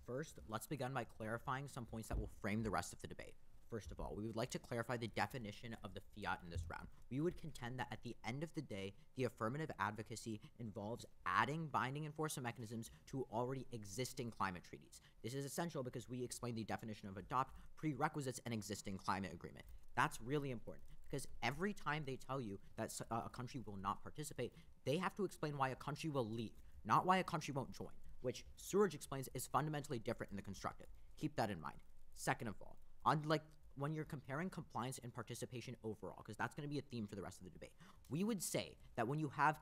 first, let's begin by clarifying some points that will frame the rest of the debate. First of all, we would like to clarify the definition of the fiat in this round. We would contend that at the end of the day, the affirmative advocacy involves adding binding enforcement mechanisms to already existing climate treaties. This is essential because we explain the definition of adopt prerequisites an existing climate agreement. That's really important because every time they tell you that a country will not participate, they have to explain why a country will leave, not why a country won't join, which Suraj explains is fundamentally different in the constructive. Keep that in mind. Second of all, unlike when you're comparing compliance and participation overall, because that's going to be a theme for the rest of the debate, we would say that when you have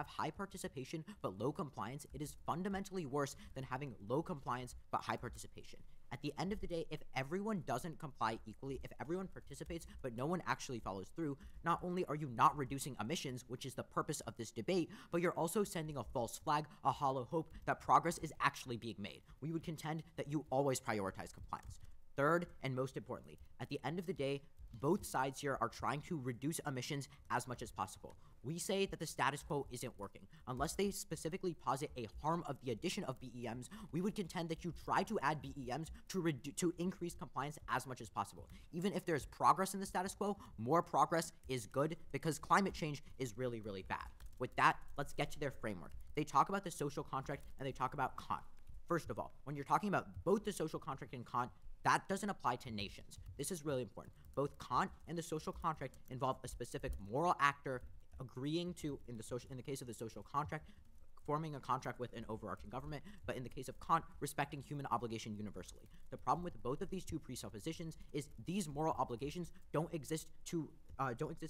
high participation but low compliance, it is fundamentally worse than having low compliance but high participation. At the end of the day, if everyone doesn't comply equally, if everyone participates but no one actually follows through, not only are you not reducing emissions, which is the purpose of this debate, but you're also sending a false flag, a hollow hope that progress is actually being made. We would contend that you always prioritize compliance. Third, and most importantly, at the end of the day, both sides here are trying to reduce emissions as much as possible. We say that the status quo isn't working. Unless they specifically posit a harm of the addition of BEMs, we would contend that you try to add BEMs to increase compliance as much as possible. Even if there's progress in the status quo, more progress is good because climate change is really, really bad. With that, let's get to their framework. They talk about the social contract and they talk about Kant. First of all, when you're talking about both the social contract and Kant, that doesn't apply to nations. This is really important. Both Kant and the social contract involve a specific moral actor agreeing to, in the case of the social contract, forming a contract with an overarching government, but in the case of Kant, respecting human obligation universally. The problem with both of these two presuppositions is these moral obligations don't exist to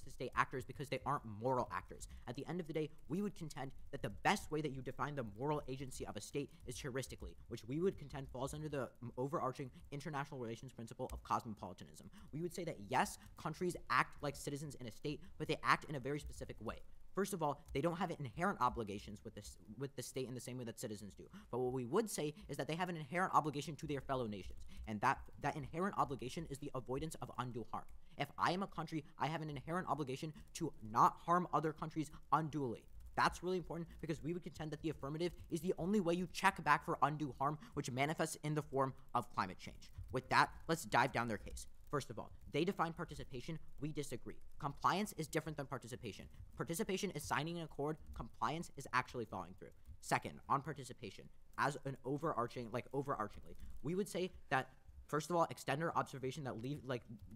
state actors because they aren't moral actors. At the end of the day, we would contend that the best way that you define the moral agency of a state is heuristically, which we would contend falls under the overarching international relations principle of cosmopolitanism. We would say that yes, countries act like citizens in a state, but they act in a very specific way. First of all, they don't have inherent obligations with the state in the same way that citizens do. But what we would say is that they have an inherent obligation to their fellow nations. And that inherent obligation is the avoidance of undue harm. If I am a country, I have an inherent obligation to not harm other countries unduly. That's really important because we would contend that the affirmative is the only way you check back for undue harm, which manifests in the form of climate change. With that, let's dive down their case. First of all, they define participation. We disagree. Compliance is different than participation. Participation is signing an accord. Compliance is actually following through. Second, on participation, as an overarchingly, we would say that, first of all, extender observation that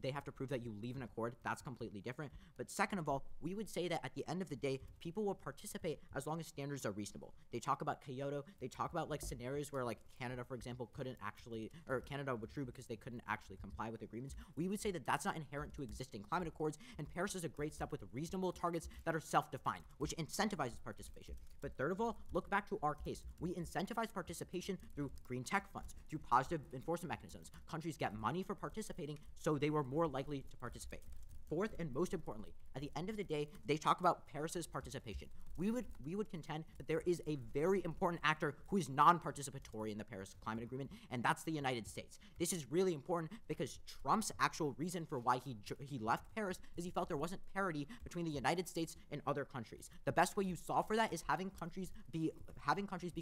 they have to prove that you leave an accord. That's completely different. But second of all, we would say that at the end of the day, people will participate as long as standards are reasonable. They talk about Kyoto. They talk about scenarios where Canada, for example, Canada withdrew because they couldn't actually comply with agreements. We would say that that's not inherent to existing climate accords. And Paris is a great step with reasonable targets that are self-defined, which incentivizes participation. But third of all, look back to our case. We incentivize participation through green tech funds, through positive enforcement mechanisms. Countries get money for participating, so they were more likely to participate. Fourth, and most importantly, at the end of the day, they talk about Paris's participation. We would contend that there is a very important actor who is non-participatory in the Paris Climate Agreement, and that's the United States. This is really important because Trump's actual reason for why he left Paris is he felt there wasn't parity between the United States and other countries. The best way you solve for that is having countries be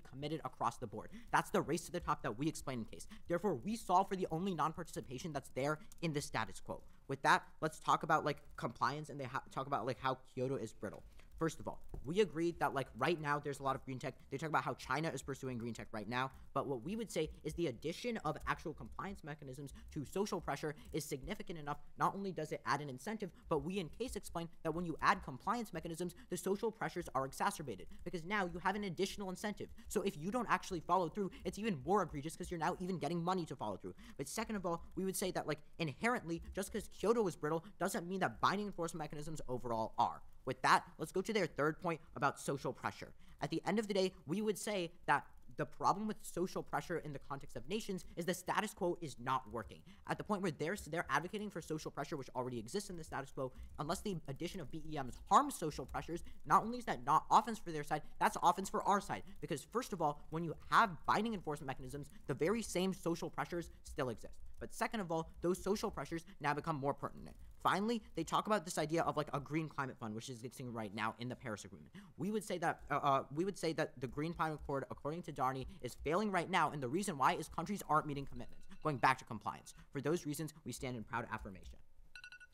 committed across the board. That's the race to the top that we explain in case. Therefore, we solve for the only non-participation that's there in the status quo. With that, let's talk about compliance, and they talk about how Kyoto is brittle. First of all, we agreed that right now there's a lot of green tech. They talk about how China is pursuing green tech right now. But what we would say is the addition of actual compliance mechanisms to social pressure is significant enough. Not only does it add an incentive, but we in case explain that when you add compliance mechanisms, the social pressures are exacerbated because now you have an additional incentive. So if you don't actually follow through, it's even more egregious because you're now even getting money to follow through. But second of all, we would say that inherently, just because Kyoto is brittle doesn't mean that binding enforcement mechanisms overall are. With that, let's go to their third point about social pressure. At the end of the day, we would say that the problem with social pressure in the context of nations is the status quo is not working. At the point where they're advocating for social pressure, which already exists in the status quo, unless the addition of BEMs harms social pressures, not only is that not offense for their side, that's offense for our side. Because first of all, when you have binding enforcement mechanisms, the very same social pressures still exist. But second of all, those social pressures now become more pertinent. Finally, they talk about this idea of like a green climate fund, which is existing right now in the Paris Agreement. We would say that the Green Climate Accord, according to Darney, is failing right now, and the reason why is countries aren't meeting commitments, going back to compliance. For those reasons, we stand in proud affirmation.